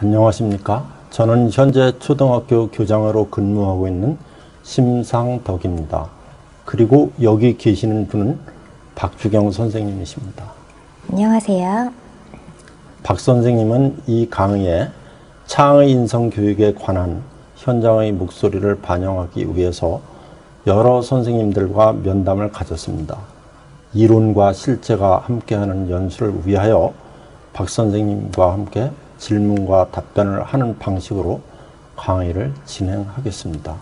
안녕하십니까? 저는 현재 초등학교 교장으로 근무하고 있는 심상덕입니다. 그리고 여기 계시는 분은 박주경 선생님이십니다. 안녕하세요. 박 선생님은 이 강의에 창의 인성 교육에 관한 현장의 목소리를 반영하기 위해서 여러 선생님들과 면담을 가졌습니다. 이론과 실제가 함께하는 연수를 위하여 박 선생님과 함께 질문과 답변을 하는 방식으로 강의를 진행하겠습니다.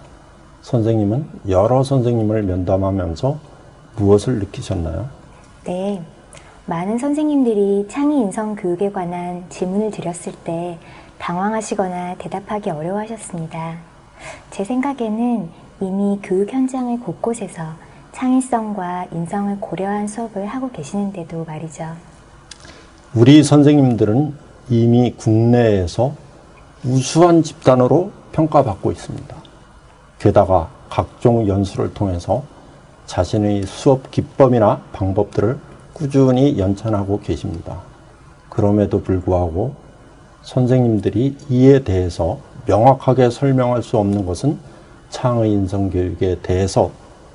선생님은 여러 선생님을 면담하면서 무엇을 느끼셨나요? 네, 많은 선생님들이 창의 인성 교육에 관한 질문을 드렸을 때 당황하시거나 대답하기 어려워하셨습니다. 제 생각에는 이미 교육 현장의 곳곳에서 창의성과 인성을 고려한 수업을 하고 계시는데도 말이죠. 우리 선생님들은 이미 국내에서 우수한 집단으로 평가받고 있습니다. 게다가 각종 연수를 통해서 자신의 수업 기법이나 방법들을 꾸준히 연찬하고 계십니다. 그럼에도 불구하고 선생님들이 이에 대해서 명확하게 설명할 수 없는 것은 창의 인성 교육에 대해서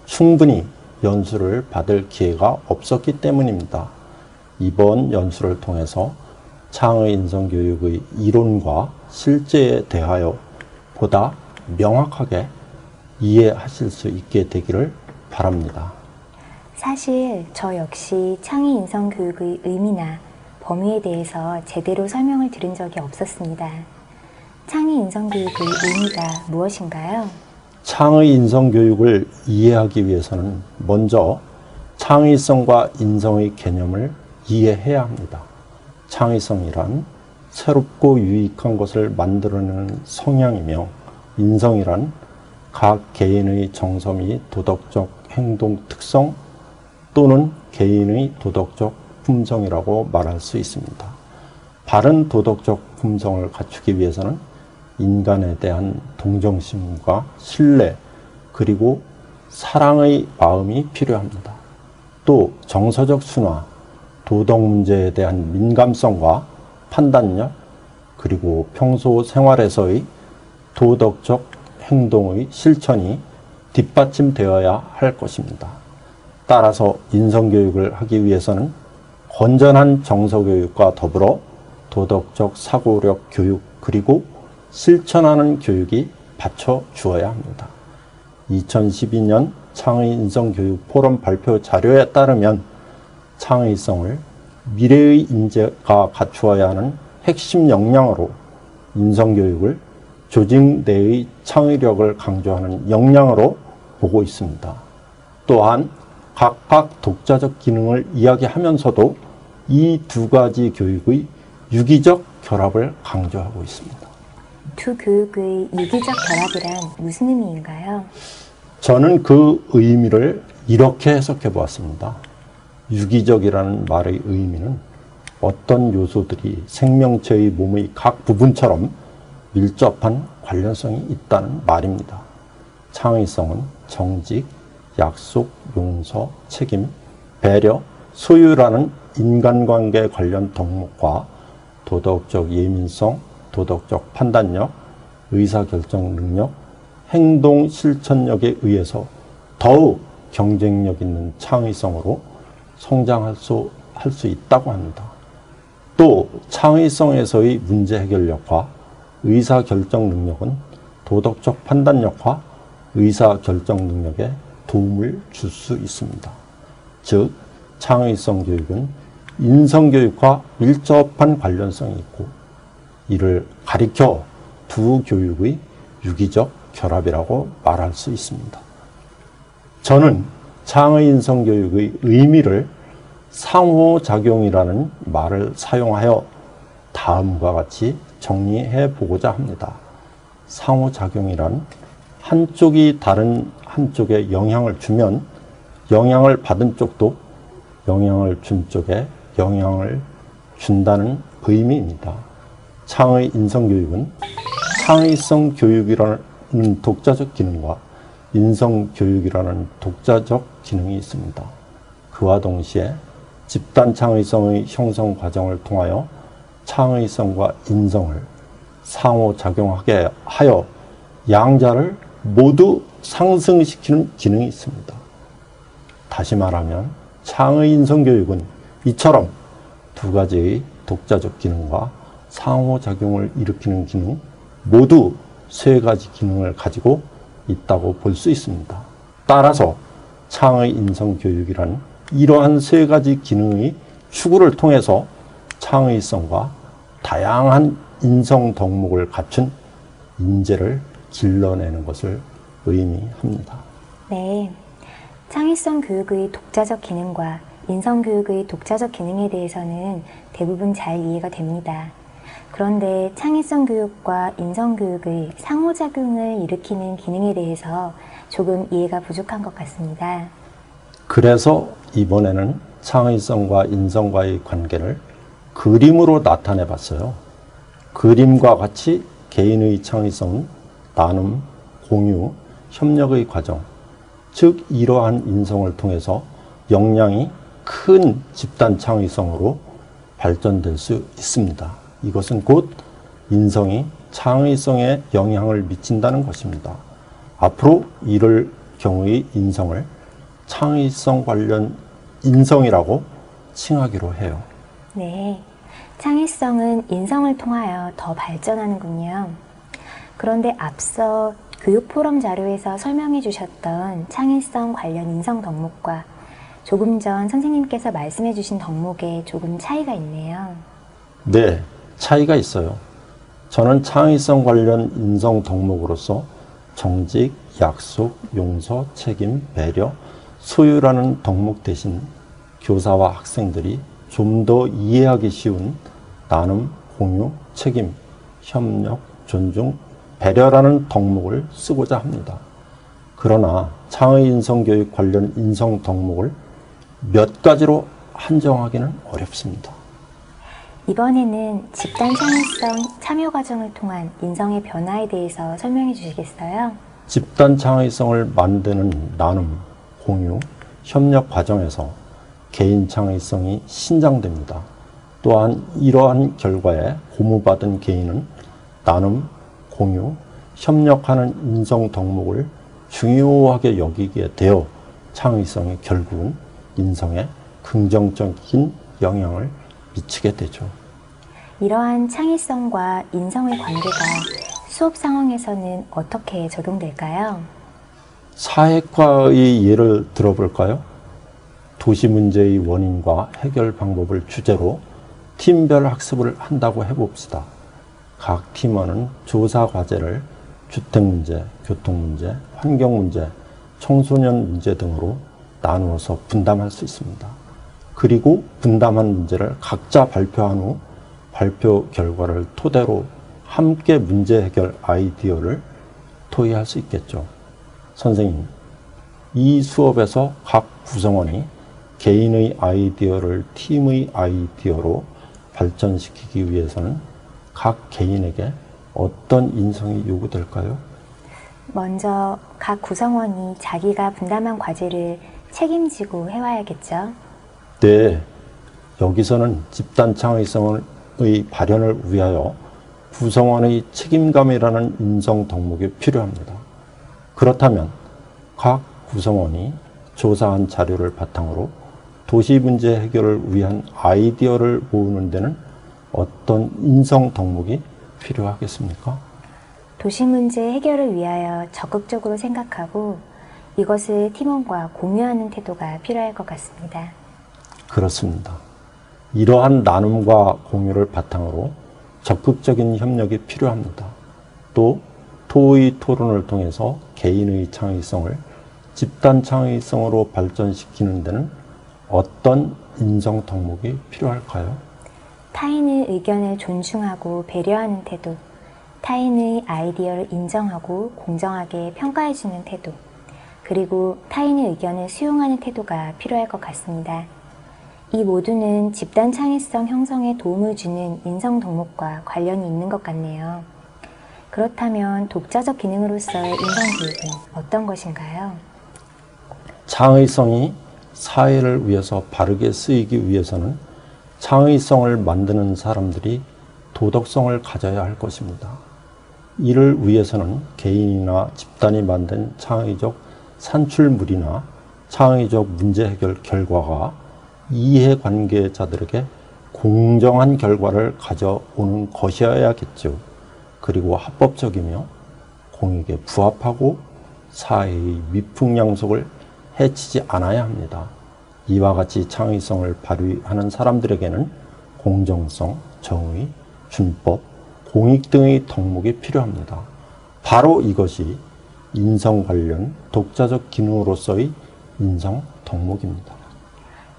충분히 연수를 받을 기회가 없었기 때문입니다. 이번 연수를 통해서 창의 인성 교육의 이론과 실제에 대하여 보다 명확하게 이해하실 수 있게 되기를 바랍니다. 사실 저 역시 창의 인성 교육의 의미나 범위에 대해서 제대로 설명을 들은 적이 없었습니다. 창의 인성 교육의 의미가 무엇인가요? 창의 인성 교육을 이해하기 위해서는 먼저 창의성과 인성의 개념을 이해해야 합니다. 창의성이란 새롭고 유익한 것을 만들어내는 성향이며, 인성이란 각 개인의 정서 및 도덕적 행동 특성 또는 개인의 도덕적 품성이라고 말할 수 있습니다. 바른 도덕적 품성을 갖추기 위해서는 인간에 대한 동정심과 신뢰 그리고 사랑의 마음이 필요합니다. 또 정서적 순화, 도덕 문제에 대한 민감성과 판단력, 그리고 평소 생활에서의 도덕적 행동의 실천이 뒷받침되어야 할 것입니다. 따라서 인성교육을 하기 위해서는 건전한 정서교육과 더불어 도덕적 사고력 교육 그리고 실천하는 교육이 받쳐주어야 합니다. 2012년 창의 인성교육 포럼 발표 자료에 따르면 창의성을 미래의 인재가 갖추어야 하는 핵심 역량으로, 인성교육을 조직 내의 창의력을 강조하는 역량으로 보고 있습니다. 또한 각각 독자적 기능을 이야기하면서도 이 두 가지 교육의 유기적 결합을 강조하고 있습니다. 두 교육의 유기적 결합이란 무슨 의미인가요? 저는 그 의미를 이렇게 해석해 보았습니다. 유기적이라는 말의 의미는 어떤 요소들이 생명체의 몸의 각 부분처럼 밀접한 관련성이 있다는 말입니다. 창의성은 정직, 약속, 용서, 책임, 배려, 소유라는 인간관계 관련 덕목과 도덕적 예민성, 도덕적 판단력, 의사결정 능력, 행동 실천력에 의해서 더욱 경쟁력 있는 창의성으로 성장할 수 있다고 합니다. 또 창의성에서의 문제 해결력과 의사결정 능력은 도덕적 판단력과 의사결정 능력에 도움을 줄 수 있습니다. 즉, 창의성 교육은 인성교육과 밀접한 관련성이 있고, 이를 가리켜 두 교육의 유기적 결합이라고 말할 수 있습니다. 저는 창의 인성 교육의 의미를 상호작용이라는 말을 사용하여 다음과 같이 정리해 보고자 합니다. 상호작용이란 한쪽이 다른 한쪽에 영향을 주면 영향을 받은 쪽도 영향을 준 쪽에 영향을 준다는 의미입니다. 창의 인성교육은 창의성 교육이라는 독자적 기능과 인성교육이라는 독자적 기능이 있습니다. 그와 동시에 집단 창의성의 형성 과정을 통하여 창의성과 인성을 상호작용하게 하여 양자를 모두 상승시키는 기능이 있습니다. 다시 말하면 창의 인성교육은 이처럼 두 가지의 독자적 기능과 상호작용을 일으키는 기능 모두 세 가지 기능을 가지고 있다고 볼 수 있습니다. 따라서 창의 인성교육이란 이러한 세 가지 기능의 추구를 통해서 창의성과 다양한 인성 덕목을 갖춘 인재를 길러내는 것을 의미합니다. 네, 창의성 교육의 독자적 기능과 인성 교육의 독자적 기능에 대해서는 대부분 잘 이해가 됩니다. 그런데 창의성 교육과 인성 교육의 상호작용을 일으키는 기능에 대해서 조금 이해가 부족한 것 같습니다. 그래서 이번에는 창의성과 인성과의 관계를 그림으로 나타내 봤어요. 그림과 같이 개인의 창의성은 나눔, 공유, 협력의 과정, 즉 이러한 인성을 통해서 역량이 큰 집단 창의성으로 발전될 수 있습니다. 이것은 곧 인성이 창의성에 영향을 미친다는 것입니다. 앞으로 이럴 경우의 인성을 창의성 관련 인성이라고 칭하기로 해요. 네, 창의성은 인성을 통하여 더 발전하는군요. 그런데 앞서 교육포럼 자료에서 설명해 주셨던 창의성 관련 인성 덕목과 조금 전 선생님께서 말씀해 주신 덕목에 조금 차이가 있네요. 네, 차이가 있어요. 저는 창의성 관련 인성 덕목으로서 정직, 약속, 용서, 책임, 배려, 소유라는 덕목 대신 교사와 학생들이 좀 더 이해하기 쉬운 나눔, 공유, 책임, 협력, 존중, 배려라는 덕목을 쓰고자 합니다. 그러나 창의 인성 교육 관련 인성 덕목을 몇 가지로 한정하기는 어렵습니다. 이번에는 집단 창의성 참여 과정을 통한 인성의 변화에 대해서 설명해 주시겠어요? 집단 창의성을 만드는 나눔, 공유, 협력 과정에서 개인 창의성이 신장됩니다. 또한 이러한 결과에 고무받은 개인은 나눔, 공유, 협력하는 인성 덕목을 중요하게 여기게 되어 창의성이 결국은 인성에 긍정적인 영향을 미치게 되죠. 이러한 창의성과 인성의 관계가 수업 상황에서는 어떻게 적용될까요? 사회과의 예를 들어볼까요? 도시 문제의 원인과 해결 방법을 주제로 팀별 학습을 한다고 해봅시다. 각 팀원은 조사 과제를 주택 문제, 교통 문제, 환경 문제, 청소년 문제 등으로 나누어서 분담할 수 있습니다. 그리고 분담한 문제를 각자 발표한 후 발표 결과를 토대로 함께 문제 해결 아이디어를 토의할 수 있겠죠. 선생님, 이 수업에서 각 구성원이 개인의 아이디어를 팀의 아이디어로 발전시키기 위해서는 각 개인에게 어떤 인성이 요구될까요? 먼저 각 구성원이 자기가 분담한 과제를 책임지고 해와야겠죠. 네, 여기서는 집단 창의성의 발현을 위하여 구성원의 책임감이라는 인성 덕목이 필요합니다. 그렇다면 각 구성원이 조사한 자료를 바탕으로 도시 문제 해결을 위한 아이디어를 모으는 데는 어떤 인성 덕목이 필요하겠습니까? 도시 문제 해결을 위하여 적극적으로 생각하고 이것을 팀원과 공유하는 태도가 필요할 것 같습니다. 그렇습니다. 이러한 나눔과 공유를 바탕으로 적극적인 협력이 필요합니다. 또 토의 토론을 통해서 개인의 창의성을 집단 창의성으로 발전시키는 데는 어떤 인성 덕목이 필요할까요? 타인의 의견을 존중하고 배려하는 태도, 타인의 아이디어를 인정하고 공정하게 평가해주는 태도, 그리고 타인의 의견을 수용하는 태도가 필요할 것 같습니다. 이 모두는 집단 창의성 형성에 도움을 주는 인성 덕목과 관련이 있는 것 같네요. 그렇다면 독자적 기능으로서의 인성교육은 어떤 것인가요? 창의성이 사회를 위해서 바르게 쓰이기 위해서는 창의성을 만드는 사람들이 도덕성을 가져야 할 것입니다. 이를 위해서는 개인이나 집단이 만든 창의적 산출물이나 창의적 문제 해결 결과가 이해관계자들에게 공정한 결과를 가져오는 것이어야겠죠. 그리고 합법적이며 공익에 부합하고 사회의 미풍양속을 해치지 않아야 합니다. 이와 같이 창의성을 발휘하는 사람들에게는 공정성, 정의, 준법, 공익 등의 덕목이 필요합니다. 바로 이것이 인성 관련 독자적 기능으로서의 인성 덕목입니다.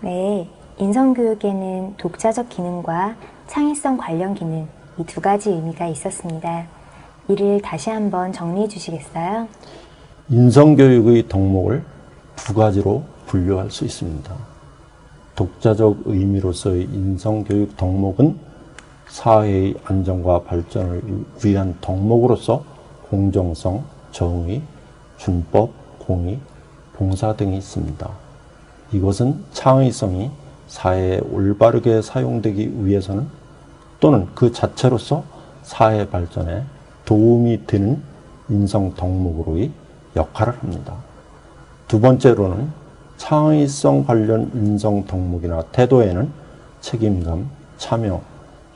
네, 인성교육에는 독자적 기능과 창의성 관련 기능, 이 두 가지 의미가 있었습니다. 이를 다시 한번 정리해 주시겠어요? 인성교육의 덕목을 두 가지로 분류할 수 있습니다. 독자적 의미로서의 인성교육 덕목은 사회의 안정과 발전을 위한 덕목으로서 공정성, 정의, 준법, 공익, 봉사 등이 있습니다. 이것은 창의성이 사회에 올바르게 사용되기 위해서는 또는 그 자체로서 사회 발전에 도움이 되는 인성 덕목으로의 역할을 합니다. 두 번째로는 창의성 관련 인성 덕목이나 태도에는 책임감, 참여,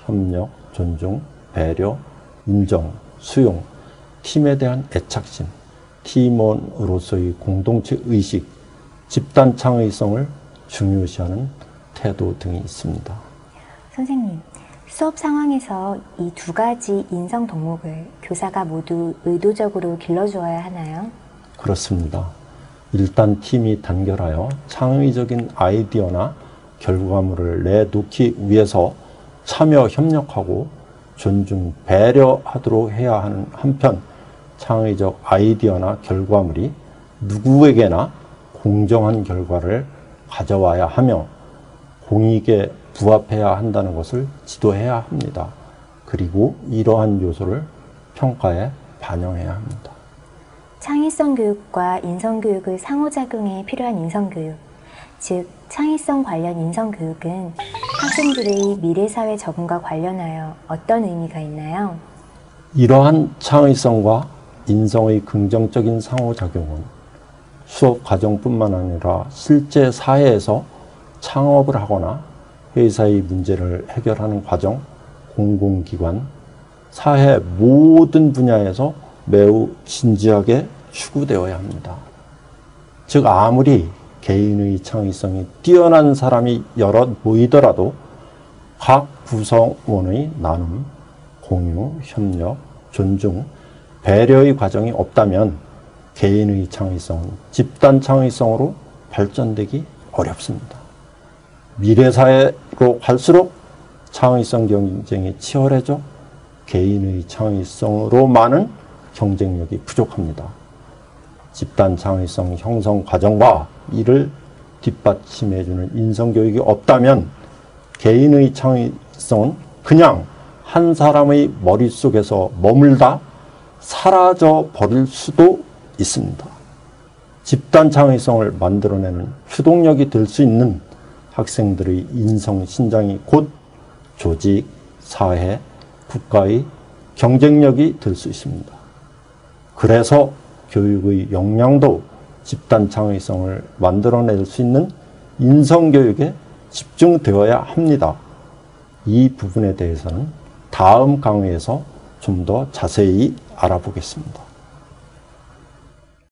협력, 존중, 배려, 인정, 수용, 팀에 대한 애착심, 팀원으로서의 공동체 의식, 집단 창의성을 중요시하는 태도 등이 있습니다. 선생님, 수업 상황에서 이 두 가지 인성 덕목을 교사가 모두 의도적으로 길러주어야 하나요? 그렇습니다. 일단 팀이 단결하여 창의적인 아이디어나 결과물을 내놓기 위해서 참여, 협력하고 존중, 배려하도록 해야 하는 한편 창의적 아이디어나 결과물이 누구에게나 공정한 결과를 가져와야 하며 공익에 부합해야 한다는 것을 지도해야 합니다. 그리고 이러한 요소를 평가에 반영해야 합니다. 창의성 교육과 인성 교육의 상호작용에 필요한 인성 교육, 즉 창의성 관련 인성 교육은 학생들의 미래사회 적응과 관련하여 어떤 의미가 있나요? 이러한 창의성과 인성의 긍정적인 상호작용은 수업 과정뿐만 아니라 실제 사회에서 창업을 하거나 회사의 문제를 해결하는 과정, 공공기관, 사회 모든 분야에서 매우 진지하게 추구되어야 합니다. 즉 아무리 개인의 창의성이 뛰어난 사람이 여럿 모이더라도 각 구성원의 나눔, 공유, 협력, 존중, 배려의 과정이 없다면 개인의 창의성은 집단 창의성으로 발전되기 어렵습니다. 미래사회로 갈수록 창의성 경쟁이 치열해져 개인의 창의성으로만은 경쟁력이 부족합니다. 집단 창의성 형성 과정과 이를 뒷받침해주는 인성교육이 없다면 개인의 창의성은 그냥 한 사람의 머릿속에서 머물다 사라져 버릴 수도 있습니다. 집단 창의성을 만들어내는 추동력이 될 수 있는 학생들의 인성 신장이 곧 조직, 사회, 국가의 경쟁력이 될 수 있습니다. 그래서 교육의 역량도 집단 창의성을 만들어낼 수 있는 인성교육에 집중되어야 합니다. 이 부분에 대해서는 다음 강의에서 좀 더 자세히 알아보겠습니다.